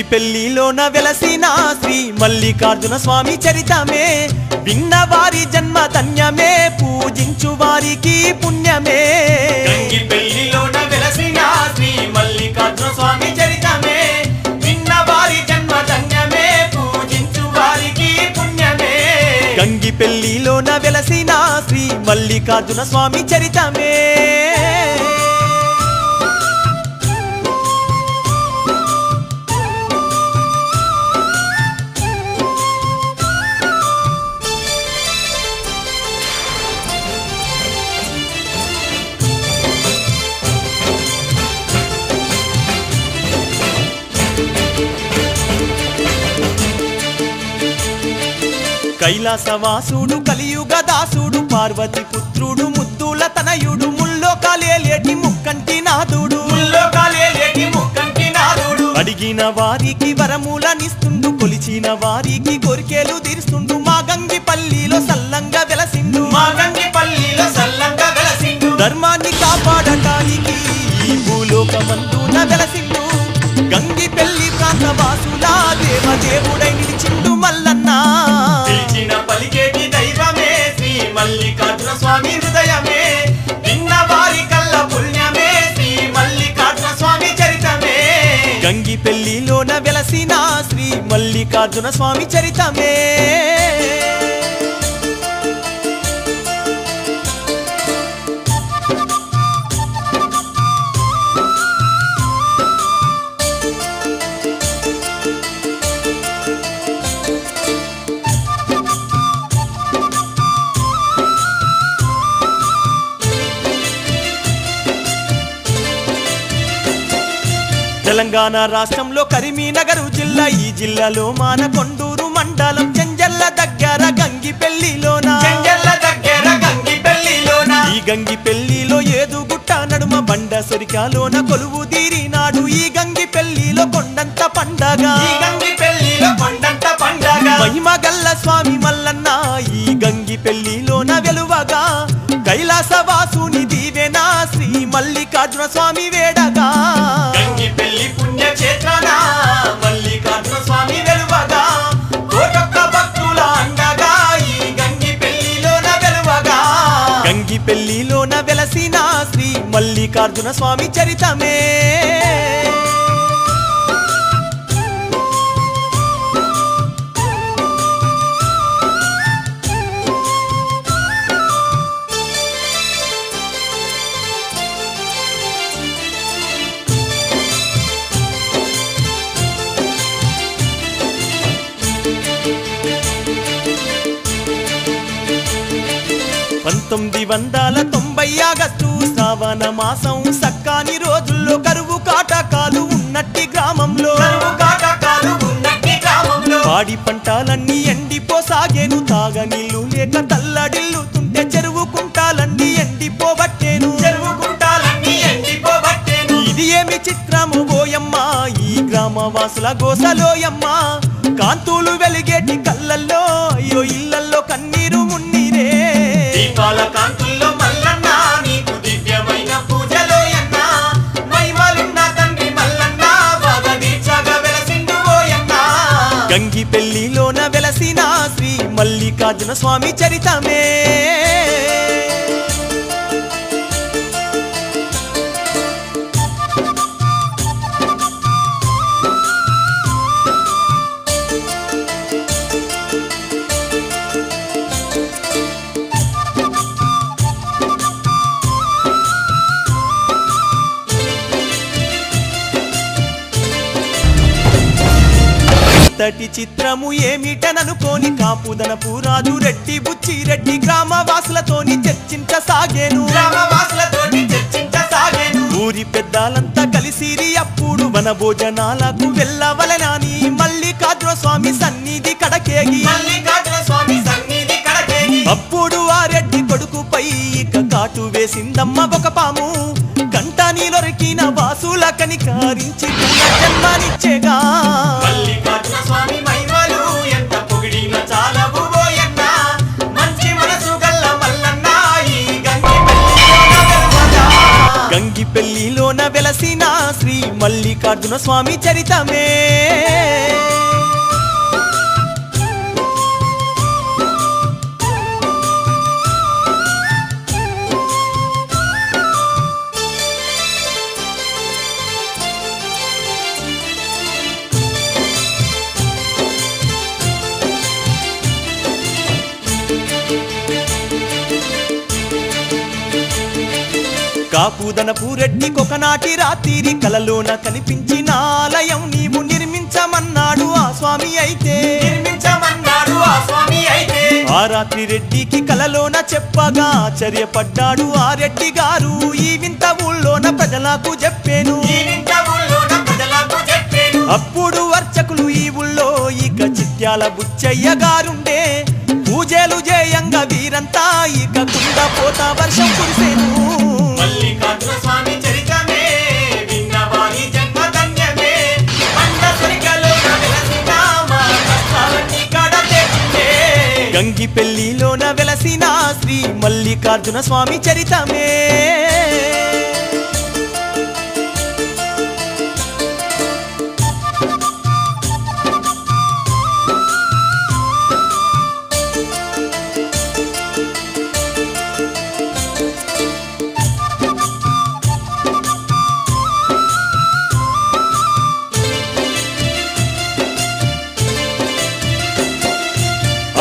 గంగిపెల్లిలోన వెలసిన శ్రీ మల్లికార్జున స్వామి చరితమే విన్నవారి జన్మ ధన్యమే పూజించు వారికి పుణ్యమే గంగిపెల్లిలోన వెలసిన శ్రీ మల్లికార్జున స్వామి చరితమే విన్నవారి జన్మ ధన్యమే పూజించు వారికి పుణ్యమే గంగిపెల్లిలోన వెలసిన శ్రీ మల్లికార్జున స్వామి చరితమే కైలాసవాసుడు కలియుగ దాసుడు పార్వతి పుత్రుడు ముద్దుల తనయుడు ముల్లోకాలేటి ముక్కంటి నాదుడు అడిగిన వారికి వరములనిస్తుండు కొలిచిన వారికి కోరికలు తీరుస్తుండు మా గంగిపల్లిలో సల్లంగా వెలసిండు ధర్మాన్ని కాపాడటానికి ఈ భూలోకమందున వెలసిండు గంగిపెల్లి ప్రాంత వాసుల దేవదేవుడై నిలిచిండు మల్లన్న పలికేటి దైవమే శ్రీ మల్లికార్జున స్వామి హృదయమే విన్నవారి కల్ల పుణ్యమే శ్రీ మల్లికార్జున స్వామి చరితమే గంగిపెల్లిలోన వెలసిన శ్రీ మల్లికార్జున స్వామి చరితమే తెలంగాణ రాష్ట్రంలో కరీంనగర్ జిల్లా ఈ జిల్లాలో మానకొండూరు మండలం చెంజల్ల దగ్గర గంగిపెల్లిలోన ఈ గంగిపెల్లిలో ఏదుగుట్ట నడుమ బండ సొరికాలోన కొలువు తీరినాడు ఈ గంగిపెల్లిలో కొండంత పండగ మహిమగల్ల స్వామి మల్లన్న ఈ గంగిపెల్లిలోన వెలువగా కైలాసవాసుని దీవెనా శ్రీ మల్లికార్జున స్వామి వేడగా గంగిపెల్లి పుణ్యక్షేత్రాన మల్లికార్జున స్వామి వెలువగా కోటొక్క భక్తుల అండగా ఈ గంగిపెల్లిలోన వెలువగా గంగిపెల్లిలోన వెలసిన శ్రీ మల్లికార్జున స్వామి చరితమే ఆగస్టు శ్రావణ మాసం సక్కాని రోజుల్లో కరువు కాటకాలు ఉన్నట్టి గ్రామంలో పాడి పంటలన్నీ ఎండిపోసాగేను తాగనీళ్ళు లేక తల్లడిల్లుతుంటే చెరువు కుంటాలన్నీ ఎండిపోబట్టేను ఇది ఏమి చిత్రము ఓయమ్మా ఈ గ్రామవాసుల గోసలోయమ్మ కాంతులు వెలిగేటి కళ్ళల్లో అయ్యో ఇళ్ళల్లో కన్నీరు మున్నీరే దీపాల కాంతుల్లో మల్లన్న నీకు దివ్యమైన పూజలోయన్న మహిమలున్న తండ్రి మల్లన్న బాగా దీక్షగా వెలసిండు ఓయన్న గంగిపెల్లిలోన వెలసిన శ్రీ మల్లికార్జున స్వామి చరితమే ఇంతటి చిత్రము ఏమిటననుకోని కాపుదనపు రాజు రెడ్డి బుచ్చిరెడ్డి గ్రామవాసులతోని చర్చించసాగేను ఊరి పెద్దలంతా కలిసిరి అప్పుడు వన భోజనాలకు వెళ్ళవలెనని మల్లికార్జున స్వామి సన్నిధి కడకేగి అప్పుడు ఆ రెడ్డి కొడుకుపై ఇక కాటు వేసిందమ్మ ఒక పాము కంట నీలొరికిన వాసుల కనికారించి జన్మనిచ్చేగా మల్లికార్జున స్వామి మహిమలు ఎంత పొగిడిన చాలవు ఓయన్న మంచి మనసు గల్ల మల్లన్న ఈ గంగిపెల్లిలోన వెలసిన శ్రీ మల్లికార్జున స్వామి చరితమే కాపుదనపు రెడ్డి కొకనాటి రాత్రి కలలోన కనిపించిన ఆలయం నీవు నిర్మించమన్నాడు ఆ స్వామి అయితే నిర్మించమన్నాడు ఆ స్వామి అయితే ఆ రాత్రి రెడ్డికి కలలోన చెప్పగా ఆశ్చర్యపడ్డాడు ఆ రెడ్డి గారు ఈ వింత ఊళ్ళోన ప్రజలకు చెప్పేను ఈ వింత ఊళ్ళోన ప్రజలకు చెప్పేను అప్పుడు అర్చకులు ఈ ఊళ్ళో ఇక చిట్యాల బుచ్చయ్య గారుండే పూజలు చేయంగా వీరంతా ఇక కుండ పోత వర్షం కురిసేను మల్లికార్జున స్వామి చరితమే విన్నవారి జన్మ ధన్యమే బండ సరికలోన వెలసిన మా కష్టాలన్నీ కడతెచ్చిందే గంగి పెళ్లిలోన వెలసిన శ్రీ మల్లికార్జున స్వామి చరితమే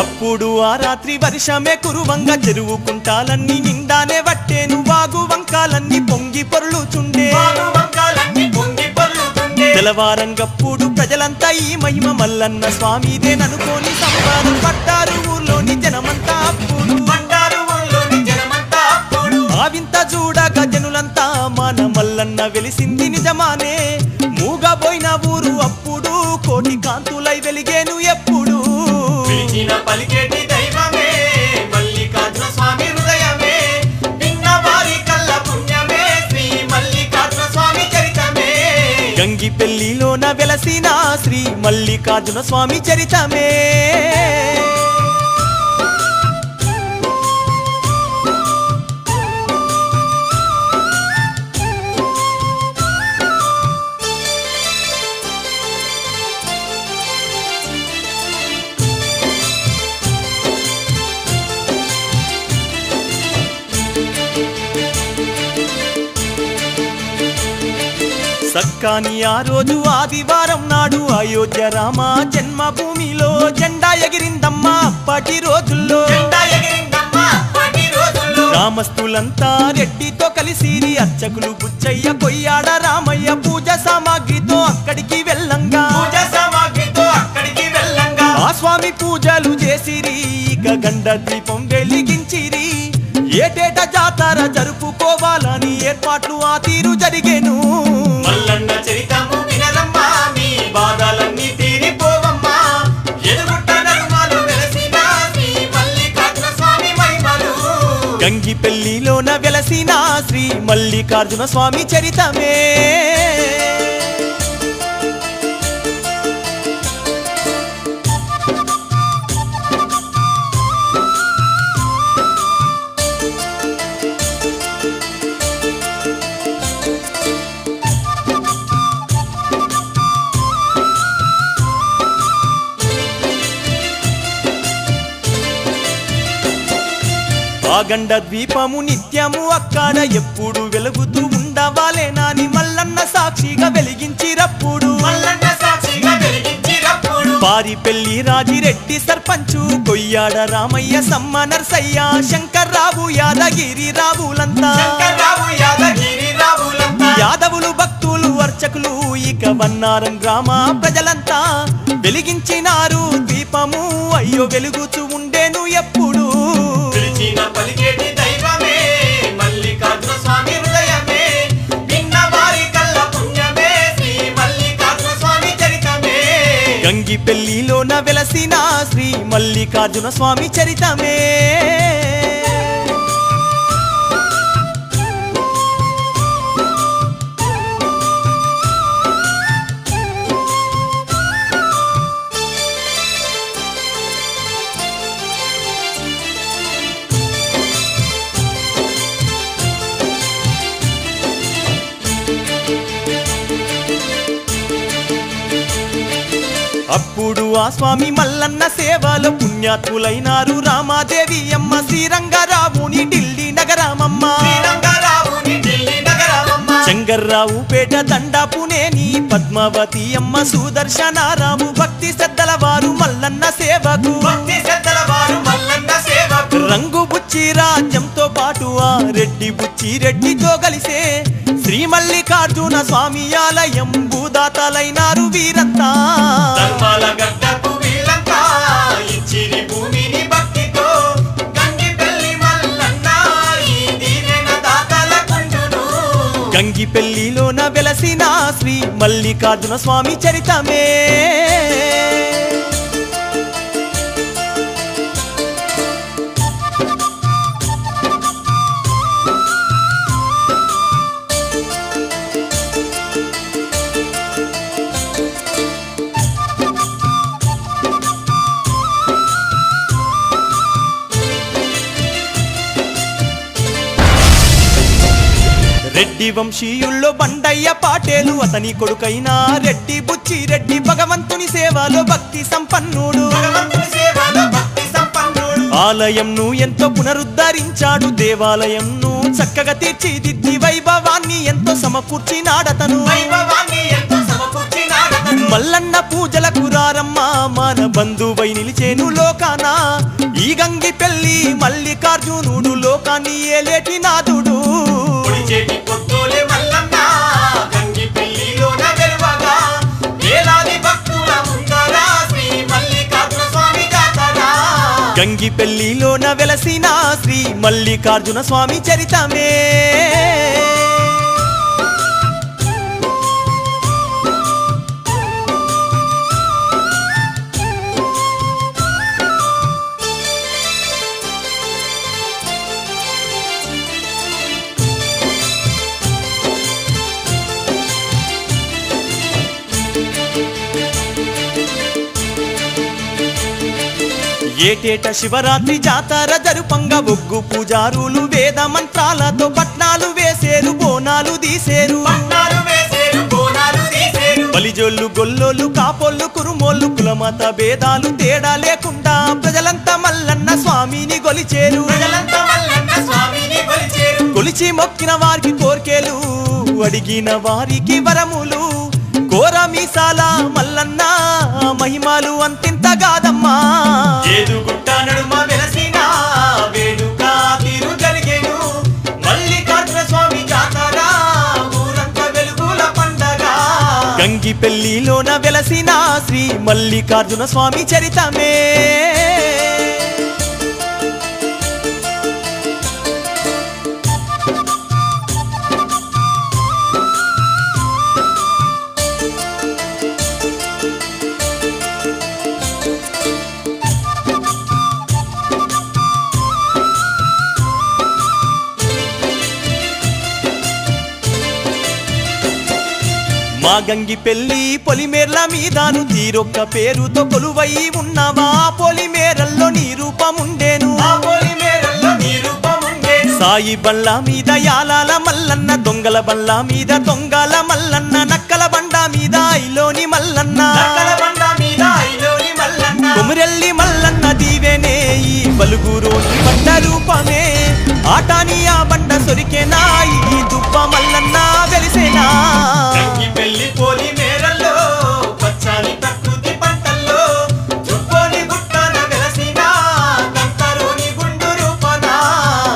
అప్పుడు ఆ రాత్రి వర్షమే కురువంగా చెరువు కుంటాలన్నీ నిండానే వట్టేను వాగు వంకాలన్నీ పొంగి పొర్లుచుండే వాగు వంకాలన్నీ పొంగి పొర్లుతుండే తెల్లవారంగప్పుడు ప్రజలంతా ఈ మహిమ మల్లన్న స్వామిదేననుకోని సంబరం పట్టారు ఊర్లోని జనమంతా అప్పుడు బండారు ఊళ్ళోని జనమంతా అప్పుడు ఆ వింత చూడగా జనులంతా మన మల్లన్న వెలిసింది నిజమానే మూగబోయిన ఊరు అప్పుడు కోటి కాంతులై వెలిగేను ఎప్పుడు పిలిచిన పలికేటి దైవమే మల్లికార్జున స్వామి హృదయమే విన్నవారి కల్ల పుణ్యమే శ్రీ మల్లికార్జున స్వామి చరితమే గంగి పెళ్లిలోన వెలసిన శ్రీ మల్లికార్జున స్వామి చరితమే సక్కాని ఆ రోజు ఆదివారం నాడు అయోధ్య రామ జన్మభూమిలో జెండా ఎగిరిందమ్మా అప్పటి రోజుల్లో జెండా ఎగిరిందమ్మా అప్పటి రోజుల్లో గ్రామస్తులంతా రెడ్డితో కలిసి అర్చకులు బుచ్చయ్య కొయ్యాడ రామయ్య పూజ సామాగ్రితో అక్కడికి వెళ్ళంగా పూజ సామాగ్రితో అక్కడికి వెళ్ళంగా ఆ స్వామి పూజలు చేసిరి ఇక గండ దీపం వెలిగించిరి ఏటేట జాతర జరుపుకోవాలని ఏర్పాట్లు ఆ తీరు జరిగేను మల్లన్న చరితము వినరమ్మా మీ బాధలన్నీ తీరిపోవమ్మా ఎదుగుట్ట నడుమలు వెలసిన శ్రీ మల్లికార్జున స్వామి మహిమలు గంగి పెళ్లిలోన వెలసిన శ్రీ మల్లికార్జున స్వామి చరితమే ఆగండ ద్వీపము నిత్యము అక్కడ ఎప్పుడు వెలుగుతూ ఉండవాలేనాని మల్లన్న సాక్షిగా వెలిగించిరప్పుడు మల్లన్న సాక్షిగా వెలిగించిరప్పుడు పారి పెళ్లి రాజిరెడ్డి సర్పంచు కొయ్యాడ రామయ్య సమ్మ నర్సయ్య శంకర్రావు యాదగిరి రావులంతా శంకర్రావు యాదగిరి రావులంతా యాదవులు భక్తులు అర్చకులు ఇక వన్నారం గ్రామ ప్రజలంతా వెలిగించినారు దీపము అయ్యో వెలుగుతూ ఉండేను ఎప్పుడు పిలిచిన పలికేటి దైవమే మల్లికార్జున స్వామి హృదయమే విన్నవారి కల్ల పుణ్యమే శ్రీ మల్లికార్జున స్వామి చరితమే గంగి పెళ్లిలోన వెలసిన శ్రీ మల్లికార్జున స్వామి చరితమే అప్పుడు ఆ స్వామి మల్లన్న సేవలో పుణ్యాత్ములైనారు రామాదేవి అమ్మ శ్రీరంగరావుని ఢిల్లీ నగరమమ్మ శ్రీరంగరావుని ఢిల్లీ నగరమమ్మ చెంగర్రావు పేట దండాపునేని పద్మావతి అమ్మ సుదర్శనారావు భక్తి శ్రద్ధల వారు మల్లన్న సేవకు భక్తి శ్రద్ధల వారు మల్లన్న సేవకు రంగు బుచ్చి రాజ్యంతో పాటు ఆ రెడ్డి బుచ్చి రెడ్డితో కలిసే శ్రీ మల్లికార్జున స్వామి ఆలయం భూదాతలైనారు వీరంతా ధర్మాల గడ్డకు వీళ్ళంతా ఇచ్చిరి భూమిని భక్తితో గంగిపెల్లి మల్లన్న ఈ దీవెన దాతలకుండును గంగిపెల్లిలోన వెలసిన శ్రీ మల్లికార్జున స్వామి చరితమే రెడ్డి వంశీయుల్లో బండయ్య పాటేలు అతని కొడుకైన రెడ్డి బుచ్చి రెడ్డి భగవంతుని సేవలో భక్తి సంపన్నుడు భగవంతుని సేవలో భక్తి సంపన్నుడు ఆలయంను ఎంతో పునరుద్ధరించాడు దేవాలయంను చక్కగా తీర్చిదిద్ది వైభవాన్ని ఎంతో సమకూర్చినాడతను వైభవాన్ని ఎంతో సమకూర్చినాడతను మల్లన్న పూజలకు రారమ్మ మన బంధువై నిలిచేను లోకాన ఈ గంగిపెల్లి మల్లికార్జునుడు లోకాన్ని ఏలేటి నాదుడు పొడిచేటి పొద్దులే మల్లన్న గంగిపెల్లిలోన వెలువగా వేలాది భక్తుల ముందర శ్రీ మల్లికార్జున స్వామి జాతర గంగిపెల్లిలోన వెలసిన శ్రీ మల్లికార్జున స్వామి చరితమే ఏటేట శివరాత్రి జాతర జరుపంగా ఒగ్గు పూజారులు వేద మంత్రాలతో పట్నాలు వేసేరు బోనాలు తీసేరు పట్నాలు వేసేరు బోనాలు తీసేరు బలిజోళ్ళు గొల్లోళ్ళు కాపోళ్ళు కురుమోళ్ళు కులమత భేదాలు తేడా లేకుండా ప్రజలంతా మల్లన్న స్వామిని గొలిచేరు ప్రజలంతా మల్లన్న స్వామిని కొలిచేరు కొలిచి మొక్కిన వారికి కోర్కెలు అడిగిన వారికి వరములు కోర మీసాల మల్లన్న మహిమలు అంతింత గాదమ్మా ఏదుగుట్ట నడుమ వెలసిన వేడుక తీరు జరిగేను మల్లికార్జున స్వామి జాతర ఊరంతా వెలుగుల పండగ గంగిపెల్లిలోన వెలసిన శ్రీ మల్లికార్జున స్వామి చరితమే మా గంగిపెల్లి పొలిమేర్ల మీదాను తీరొక్క పేరుతో కొలువై ఉన్నవా పొలిమేరల్లో నీ రూపముండేను ఆ పొలిమేరల్లో నీ రూపముండేను సాయి బండ్ల మీద యాలాల మల్లన్న దొంగల బండ్ల మీద దొంగల మల్లన్న నక్కల బండ మీద ఐలోని మల్లన్న నక్కల బండ మీద ఐలోని మల్లన్న కొమురెల్లి మల్లన్న దీవెనే ఈ బలుగురోని బండ రూపమే ఆటాని ఆ బండ సొరికెనా ఈ దుబ్బ మల్లన్న వెలిసేనా గంగిపెల్లి పొలిమేరల్లో పచ్చని ప్రకృతి పంటల్లో చుక్కోని గుట్టన వెలసిన కంకరోని గుండు రూపన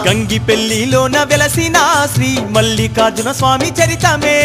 గంగిపెల్లిలోన వెలసిన శ్రీ మల్లికార్జున స్వామి చరితమే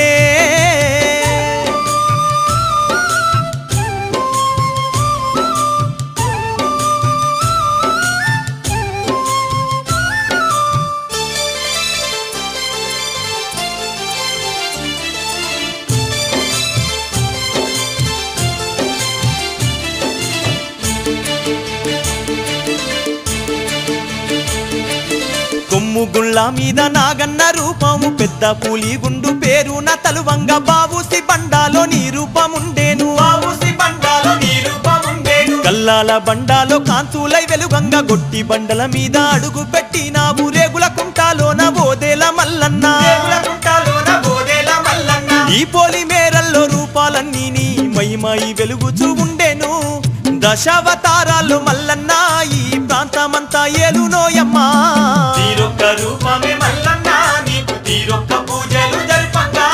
కొమ్ముగుళ్ళ మీద నాగన్న రూపము పెద్ద పూలి గుండు పేరున తలువంగ బావుసి బండాలో నీ రూపముండేను బావుసి బండాలో నీ రూపముండేను కల్లాల బండాలో కాంతులై వెలుగంగా గొట్టి బండల మీద అడుగు పెట్టినావు రేగుల కుంటాలోన బోదేల మల్లన్న దేవుల గుట్టలోన బోదేల మల్లన్న ఈ పోలి మేరల్లో రూపాలన్నీ నీ మహిమై వెలుగుచూ ఉండేను దశావతారాలు మల్లన్న ఈ ప్రాంతమంతా ఏలునోయమ్మా తీరొక్క రూపమే మల్లన్న నీకు తీరొక్క పూజలు జరుపంగా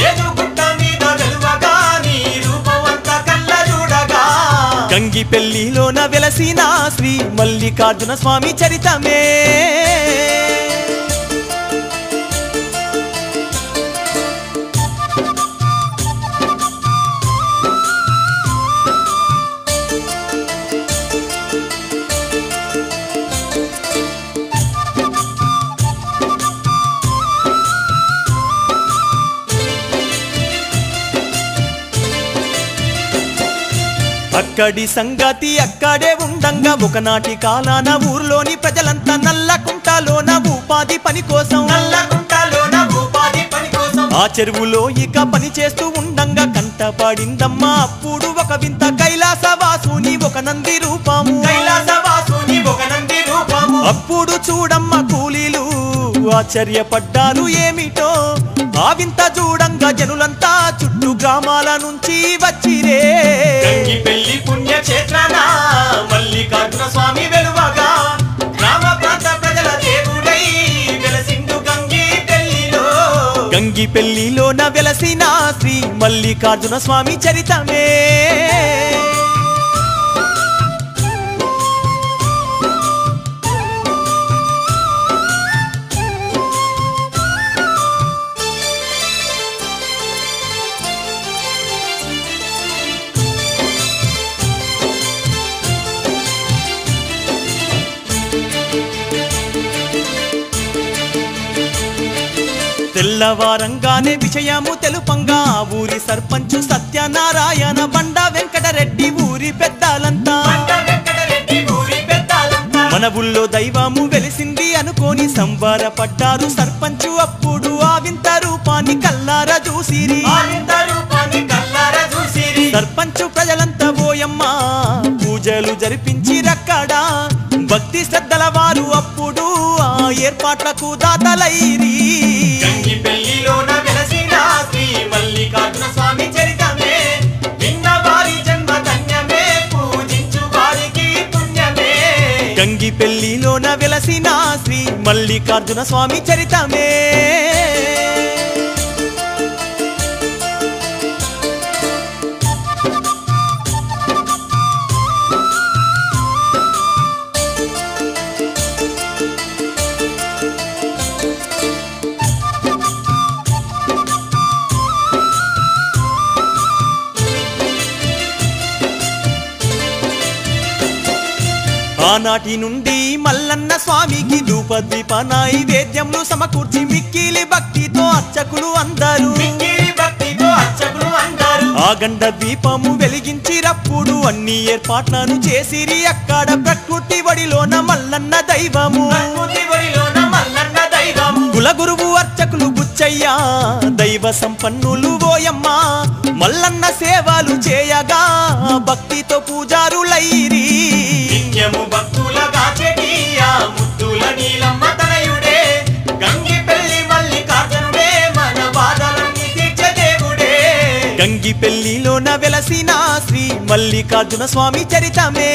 ఏదో గుట్ట మీద వెలువగా నీ రూపమంతా కళ్ళ చూడగా గంగి గంగిపెల్లిలోన వెలసిన శ్రీ మల్లికార్జున స్వామి చరితమే. అక్కడి సంగతి అక్కడే ఉండంగా ఒకనాటి కాలాన ఊర్లోని ప్రజలంతా నల్లకుంటలోన ఉపాధి పని కోసం ఆ చెరువులో ఇక పని చేస్తూ ఉండంగా కంటపడిందమ్మా అప్పుడు ఒక వింత కైలాసవాసుని ఒక నంది రూపము. అప్పుడు చూడమ్మ కూలీలు ఆశ్చర్యపడ్డారు ఏమిటో ఆ వింత చూడంగా జనులంతా చుట్టూ గ్రామాల నుంచి వచ్చిరే. గంగిపెల్లి పుణ్యక్షేత్రాన మల్లికార్జున స్వామి వెలువగా గ్రామ ప్రాంత ప్రజల దేవుడై వెలసిండు గంగిపెల్లిలో. గంగిపెల్లిలోన వెలసిన శ్రీ మల్లికార్జున స్వామి చరితమే. తెల్లవారంగానే విషయము తెలుపంగా ఊరి సర్పంచు సత్యనారాయణ బండ వెంకటరెడ్డి ఊరి పెద్దాలంతా మన ఊళ్ళో దైవము వెలిసింది అనుకోని సంబరపడ్డారు సర్పంచు. అప్పుడు ఆ వింత రూపాన్ని కల్లారా చూసిరి. సర్పంచు ప్రజలంతా ఓయమ్మా పూజలు జరిపించిరక్కడా భక్తి శ్రద్ధల వారు అప్పుడు ఆ ఏర్పాట్లకు దాతలైరి. గంగిపెల్లిలోన వెలసిన శ్రీ మల్లికార్జున స్వామి చరితమే విన్న వారి జన్మ ధన్యమే పూజించు వారికి పుణ్యమే. గంగిపెల్లిలోన వెలసిన శ్రీ మల్లికార్జున స్వామి చరితమే. ఆనాటి నుండి మల్లన్న స్వామికి ధూపదీప నైవేద్యములు సమకూర్చి మిక్కిలి భక్తితో అర్చకులు అందరూ ఆగండ దీపము వెలిగించిరప్పుడు అన్ని ఏర్పాట్లను చేసిరి. అక్కడ ప్రకృతి వడిలోన మల్లన్న దైవము. కులగురువు అర్చకులు బుచ్చయ్య దైవ సంపన్నులు ఓయమ్మ మల్లన్న సేవలు చేయగా భక్తితో పూజారులైరి. నిత్యము భక్తులగా చెడియా ముద్దుల నీలమ్మ తనయుడే గంగిపెల్లి మల్లికార్జునుడే మన బాధలన్నీ తీర్చే దేవుడే. గంగిపెల్లిలోన వెలసిన శ్రీ మల్లికార్జున స్వామి చరితమే.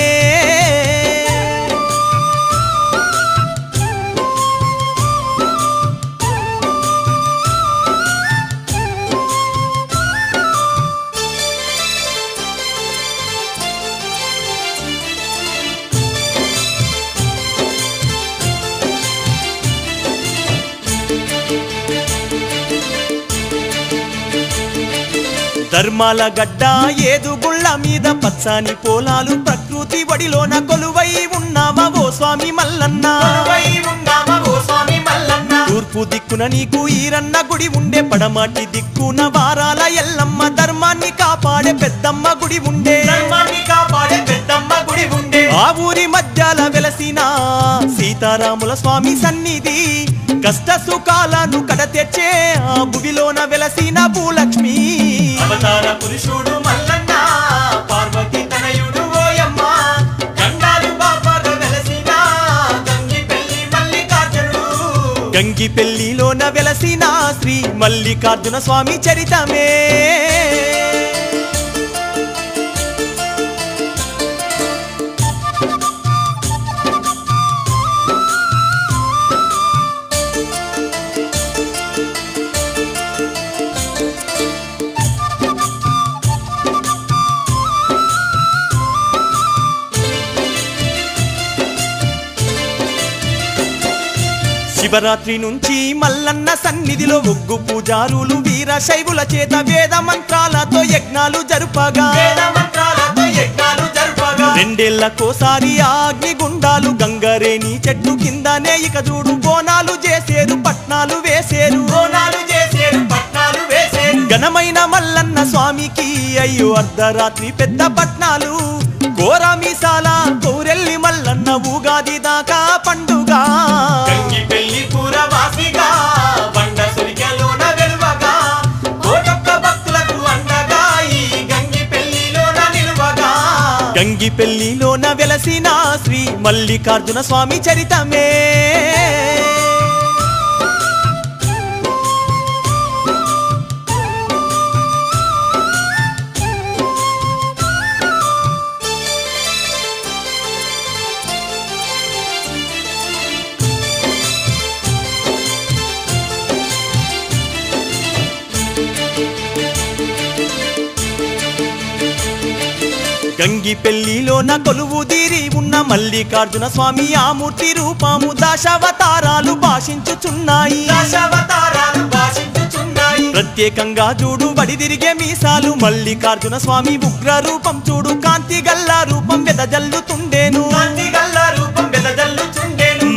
ధర్మాల గడ్డ ఏదుగుళ్ళ మీద పచ్చని పొలాలు ప్రకృతి వడిలోన కొలువై ఉన్నావా ఓ స్వామి మల్లన్న. తూర్పు దిక్కున నీకు ఈరన్న గుడి ఉండే పడమటి దిక్కున వారాల ఎల్లమ్మ ధర్మాన్ని కాపాడే పెద్దమ్మ గుడి ఉండే. ఆ ఊరి మధ్యాల వెలసిన సీతారాముల స్వామి సన్నిధి కష్ట సుఖాలను కడతెచ్చే ఆ భువిలోన వెలసిన భూలక్ష్మి. అవతార పురుషుడు మల్లన్న పార్వతి తనయుడు ఓయమ్మ గండాలు బాబాగా వెలసిన గంగిపెల్లి మల్లికార్జునుడు. గంగిపెల్లిలోన వెలసిన శ్రీ మల్లికార్జున స్వామి చరితమే. శివరాత్రి నుంచి మల్లన్న సన్నిధిలో ఒగ్గు పూజారులు వీరశైవుల చేత వేద మంత్రాలతో యజ్ఞాలు జరుపగా రెండేళ్లకోసారి అగ్నిగుండాలు గంగరేని చెట్టు కిందనే ఇక చూడు బోనాలు చేసేరు పట్నాలు వేసేరు ఘనమైన మల్లన్న స్వామికి అయ్యో అర్ధరాత్రి పెద్ద పట్నాలు కోరమీసాల కౌరెల్లి మల్లన్న ఉగాది దాకా పండుగ గంగిపెల్లి పురవాసిగా బండ సురికలోన వెలువగా కోటొక్క భక్తులకు అండగా ఈ గంగిపెల్లిలోన నిలువగా గంగిపెల్లిలోన వెలసిన శ్రీ మల్లికార్జున స్వామి చరితమే గంగిపెల్లిలోన కొలువుదీరి ఉన్న మల్లికార్జున స్వామి ఆ మూర్తి రూపము దశావతారాలు భాషించుచున్నాయి ప్రత్యేకంగా చూడు బడి తిరిగే మీసాలు మల్లికార్జున స్వామి ఉగ్ర రూపం చూడు కాంతి గల్ల రూపం వెదజల్లుతుండేను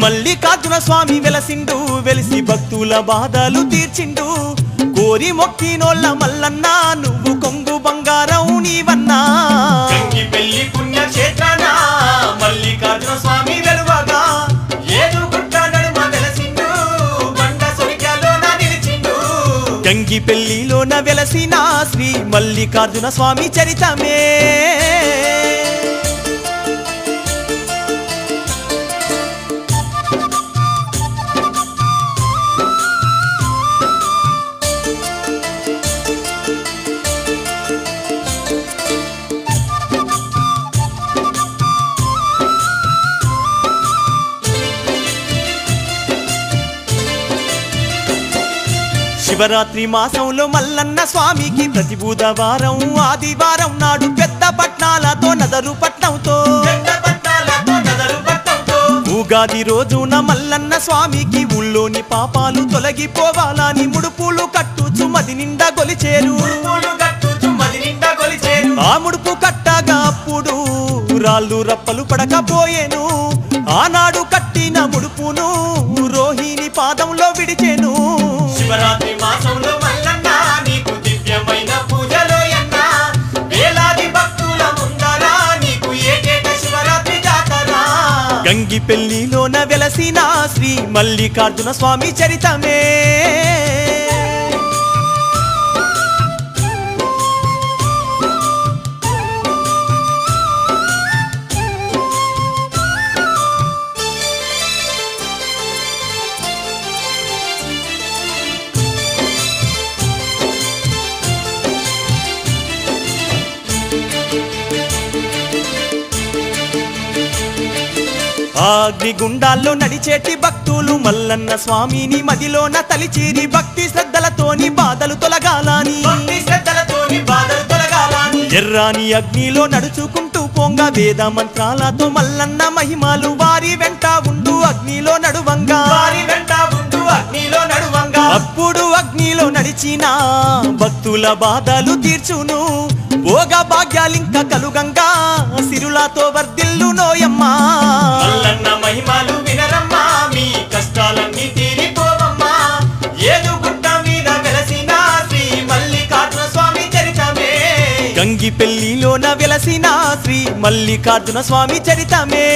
మల్లికార్జున స్వామి వెలసిండు వెలిసి భక్తుల బాధలు తీర్చిండు కోరి మొక్కినోళ్ళ మల్లన్న నువ్వు కొంగు బంగారం నీవన్నా గంగిపెల్లి పుణ్యక్షేత్రాన మల్లికార్జున స్వామి వెలువగా ఏడు గుట్ట నడుమ వెలసిండు బండ సురికలోన నిలిచిండు గంగిపెల్లిలోన వెలసిన శ్రీ మల్లికార్జున స్వామి చరితమే శివరాత్రి మాసంలో మల్లన్న స్వామికి ప్రతి బుధవారం ఆదివారం నాడు పెద్ద పట్నాలతో నదరు పట్నంతో ఉగాది రోజున మల్లన్న స్వామికి ఊళ్ళోని పాపాలు తొలగిపోవాలని ముడుపులు కట్టుచు మది నిండా గొలిచేరు ఆ ముడుపు కట్టగా అప్పుడు రాళ్ళు రప్పలు పడకపోయేను ఆనాడు కట్టిన ముడుపును రోహిణి పాదంలో విడిచెను శివరాత్రి మాసంలో మల్లన్న నీకు దివ్యమైన పూజలో ఎన్న వేలాది భక్తుల ముందర నీకు ఏకేట శివరాత్రి జాతర గంగిపెల్లిలోన వెలసిన శ్రీ మల్లికార్జున స్వామి చరితమే అగ్నిగుండాల్లో నడిచేటి భక్తులు మల్లన్న స్వామిని మదిలోన తలిచిరి భక్తి శ్రద్ధలతోని బాధలు తొలగాలని ఎర్రాని అగ్నిలో నడుచుకుంటూ పొంగ వేద మంత్రాలతో మల్లన్న మహిమలు వారి వెంట ఉండు అగ్నిలో నడువంగా అప్పుడు అగ్నిలో నడిచిన భక్తుల బాధలు తీర్చును భోగ భాగ్యాలింక కలుగంగా సిరులతో వర్ధిల్లు నోయమ్మా మల్లన్న మహిమలు వినరమ్మా మీ కష్టాలన్నీ తీరిపోవమ్మా ఏడు గుట్ట మీద వెలసిన శ్రీ మల్లికార్జున స్వామి చరితమే గంగిపెల్లిలోన వెలసిన శ్రీ మల్లికార్జున స్వామి చరితమే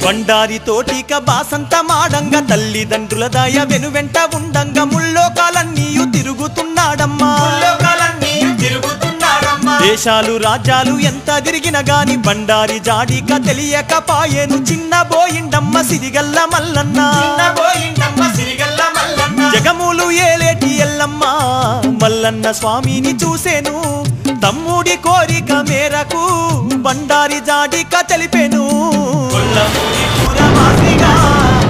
బండారి తోటిక బాసంత మాడంగా తల్లిదండ్రుల దయ వెనువెంట ఉండంగా ముల్లోకాలన్నీయు తిరుగుతున్నాడమ్మా దేశాలు రాజ్యాలు ఎంత తిరిగిన గాని బండారి జాడిక తెలియకపాయెను చిన్న బోయిండమ్మ సిరిగల్ల మల్లన్న జగములు ఏలేటి ఎల్లమ్మ మల్లన్న స్వామిని చూసేను తమ్ముడి కోరిక మేరకు బండారి జాడిక తెలిపెను కొల్లపూడి పురవాసిగా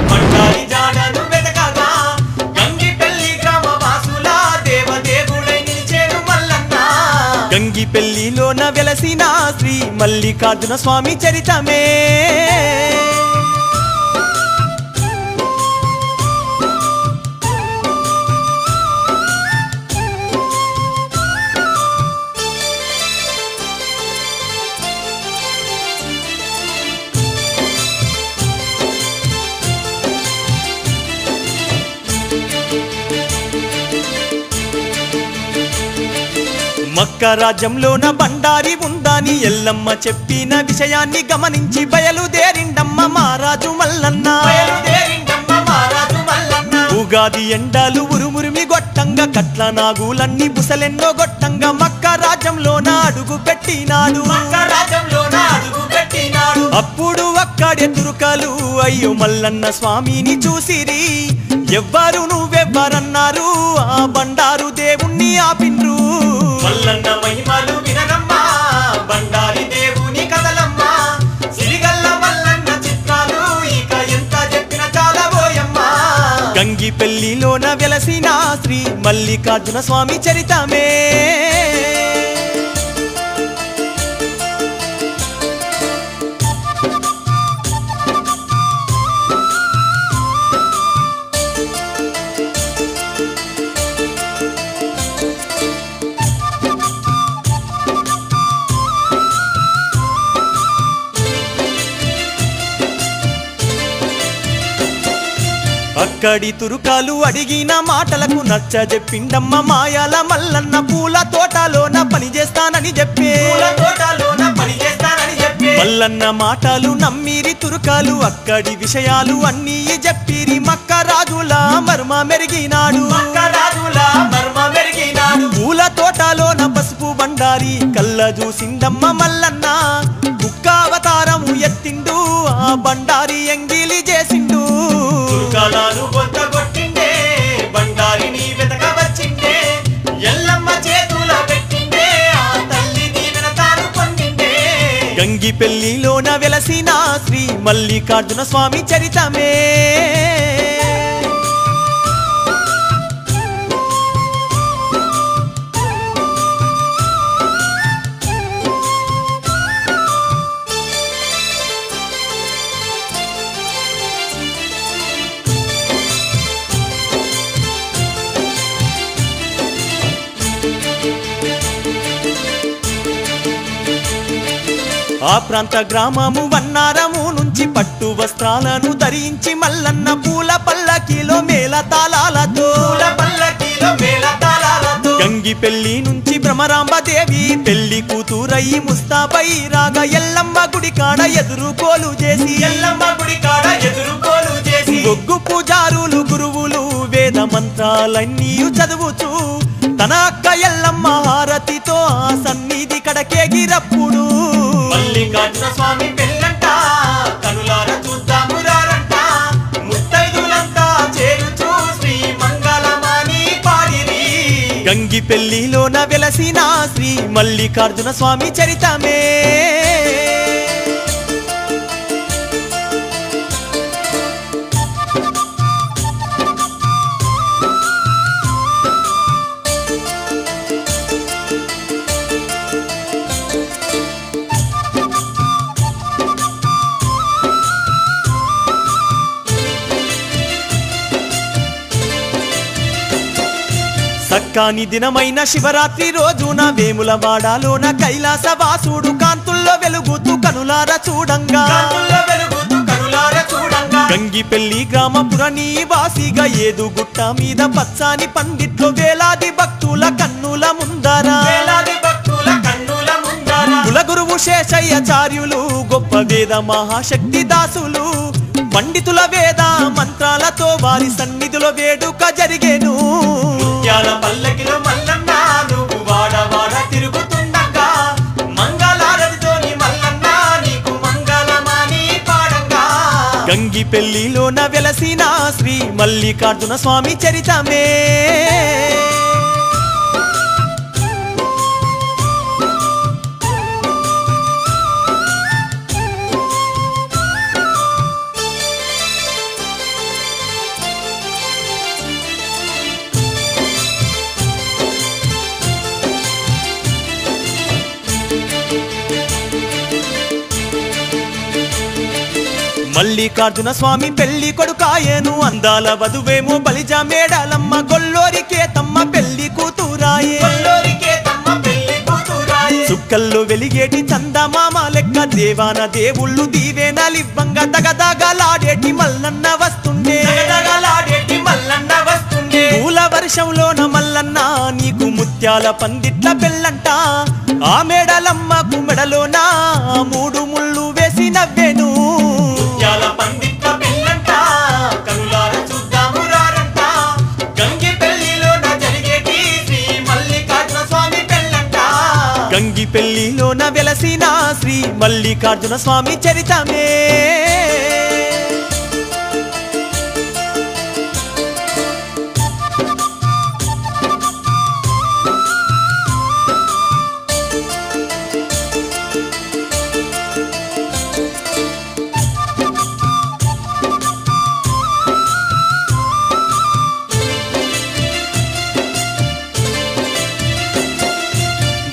బండారి జాడను వెతకగా గంగిపల్లి గ్రామ వాసుల దేవదేవుడై నిలిచేను మల్లన్న గంగిపెల్లిలోన వెలసిన శ్రీ మల్లికార్జున స్వామి చరితమే మక్క రాజ్యంలోన బండారి ఉందని ఎల్లమ్మ చెప్పిన విషయాన్ని గమనించి బయలుదేరిండమ్మ మహారాజు మల్లన్న ఉగాది ఎండాలు ఉరుమురిమి గొట్టంగా కట్ల నాగులన్నీ బుసలెన్నో గొట్టంగా మక్క రాజ్యంలోన అడుగు పెట్టినాడు అప్పుడు అక్కడే తురుకలు అయ్యో మల్లన్న స్వామిని చూసిరి ఎవ్వరు నువ్వెవ్వరన్నారు ఆ బండారు దేవుణ్ణి ఆపిండ్రు మల్లన్న మహిమలు వినరమ్మా బండారి దేవుని కథలమ్మా సిరిగల్ల మల్లన్న చిత్రాలు ఇక ఎంత చెప్పిన చాలబోయమ్మా గంగిపెల్లిలోన వెలసిన శ్రీ మల్లికార్జున స్వామి చరితమే అక్కడి తురుకాలు అడిగిన మాటలకు నచ్చజెప్పిండమ్మ మాయాల మల్లన్న పూల తోటలోన పని చేస్తానని చెప్పే మల్లన్న మాటలు నమ్మిరి తురుకాలు అక్కడి విషయాలు అన్నీ చెప్పిరి మక్క రాజుల మర్మ మెరిగినాడు పూల తోటలోన పసుపు బండారి కళ్ళ చూసిండమ్మ మల్లన్న కుక్క అవతారము ఎత్తిండు ఆ బండారి ఎంగిలి చేసిండు కాలాలు బొత్త కొట్టిండే బండారిని వెతక వచ్చిండే ఎల్లమ్మ చేతుల పెట్టిండే ఆ తల్లి దీవెన తాను పొందిండే గంగిపెల్లిలోన వెలసిన శ్రీ మల్లికార్జున స్వామి చరితమే ఆ ప్రాంత గ్రామము వన్నారము నుంచి పట్టు వస్త్రాలను ధరించి మల్లన్న పూల పల్లకిలో మేళతాళాలతో గంగిపెల్లి నుంచి భ్రమరాంబదేవి పెళ్లి కూతురయ్యి ముస్తాబై రాగా ఎల్లమ్మ గుడి కాడ ఎదురుకోలు చేసి ఒగ్గు పూజారులు గురువులు వేద మంత్రాలన్నీ చదువుచూ తన అక్క ఎల్లమ్మ హారతితో ఆ సన్నిధి కడకేగిరప్పుడు మల్లికార్జున స్వామి పెళ్ళంట కనులార చూద్దాము రారంట ముత్తైదులంతా చేరుచూ శ్రీ మంగళమాని పాడిరి గంగిపెల్లిలోన వెలసిన శ్రీ మల్లికార్జున స్వామి చరితమే సక్కాని దినమైన శివరాత్రి రోజున వేములవాడలోన కైలాసవాసుడు కాంతుల్లో వెలుగుతూ కనులార చూడంగా గంగిపెల్లి గ్రామపుర నివాసిగా ఏదు గుట్ట మీద పచ్చాని పందిట్లో వేలాది భక్తుల కన్నుల ముందరా కులగురువు శేషయ్యాచార్యులు గొప్ప వేద మహాశక్తి దాసులు పండితుల వేద మంత్రాలతో వారి సన్నిధిలో వేడుక జరిగేను పల్లకిలో మల్లన్న నువ్వు వాడ తిరుగుతుండగా మంగళారతితోని మల్లన్న నీకు మంగళమాని పాడంగా గంగిపెల్లిలోన వెలసిన శ్రీ మల్లికార్జున స్వామి చరితమే మల్లికార్జున స్వామి పెళ్లి కొడుకాయేను అందాల వధువేమో బలిజా మేడాలమ్మ గొల్లోరికే తమ్మ పెళ్లి కూతురాయే కొల్లోరికే తమ్మ పెళ్లి కూతురాయే చుక్కల్లో వెలిగేటి చందమామ లెక్క దేవాన దేవుళ్ళు దీవెనలివ్వంగా దగదగలాడేటి మల్లన్న వస్తుండే దగదగలాడేటి మల్లన్న వస్తుండే పూల వర్షంలోన మల్లన్న నీకు ముత్యాల పందిట్ల పెళ్ళంట ఆ మేడలమ్మకు మెడలోన 3 ముళ్ళు వేసి నవ్వెను ముత్యాల పందిట్ల పెళ్ళంట కనులార చూద్దాము రారంట గంగి పెళ్లిలోన జరిగేటి శ్రీ మల్లికార్జున స్వామి పెళ్ళంట గంగి పెళ్లిలోన వెలసిన శ్రీ మల్లికార్జున స్వామి చరితమే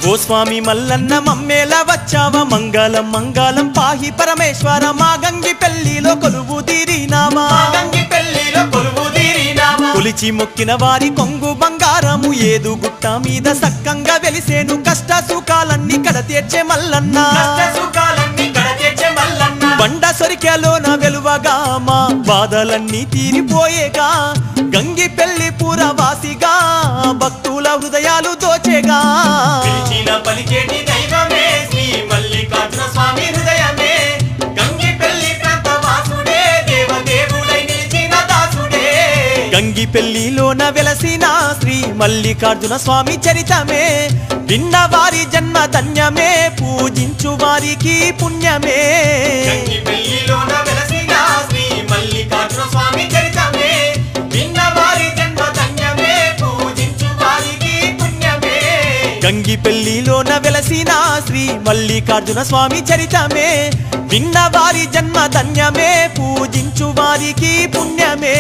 గోస్వామి మల్లన్న మమ్మేలా వచ్చావ మంగళం మంగళం పాహి పరమేశ్వర మా గంగి పెళ్లిలో కొలువు తీరినావా గంగి పెళ్లిలో కొలువు తీరినావా కొలిచి మొక్కిన వారి కొంగు బంగారము ఏదు గుట్ట మీద సక్కంగా వెలిసేను కష్ట సుఖాలన్నీ కడ తీర్చే మల్లన్న కష్ట సుఖాలన్నీ కడ తీర్చే మల్లన్న బండ సొరికెలోన వెలువగా మా బాధలన్నీ తీరిపోయేగా గంగి పెళ్లి పురవాసిగా భక్తుల హృదయాలు దోచేగా పిలిచిన పలికేటి దైవమే శ్రీ మల్లికార్జున స్వామి హృదయమే గంగి పెళ్లి ప్రాంత వాసుడే దేవదేవుడై నిలిచిన దాసుడే గంగి పెళ్లిలోన వెలసిన శ్రీ మల్లికార్జున స్వామి చరితమే విన్న వారి జన్మ ధన్యమే పూజించు వారికి పుణ్యమే గంగి పెళ్లిలోన వెలసిన శ్రీ మల్లికార్జున స్వామి చరితమే విన్న వారి జన్మ ధన్యమే పూజించు వారికి పుణ్యమే గంగి పెళ్లిలోన వెలసిన శ్రీ మల్లికార్జున స్వామి చరితమే విన్న వారి జన్మ ధన్యమే పూజించు వారికి పుణ్యమే